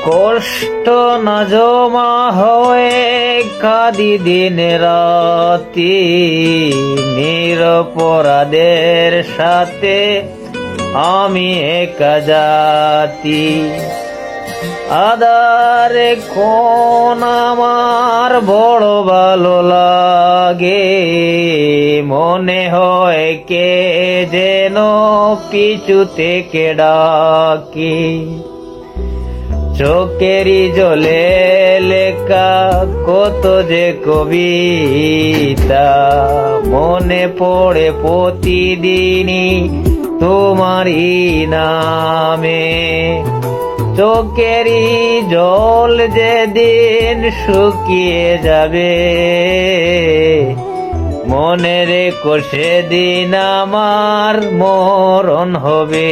কষ্ট না জমা হয়ে কাঁদি দিন রাতি, নিরপরাধের সাথে আমি একা জাতি। আদারে কোন আমার বড় ভালো লাগে, মনে হয় কে যেন পিছু থেকে ডাকি। চোখেরই জলে লেখা কত যে কবিতা, মনে পড়ে প্রতিদিনই তোমারই নামে। চোখেরই জল যেদিন শুকিয়ে যাবে, মনে রেখো সেদিন আমার মরণ হবে।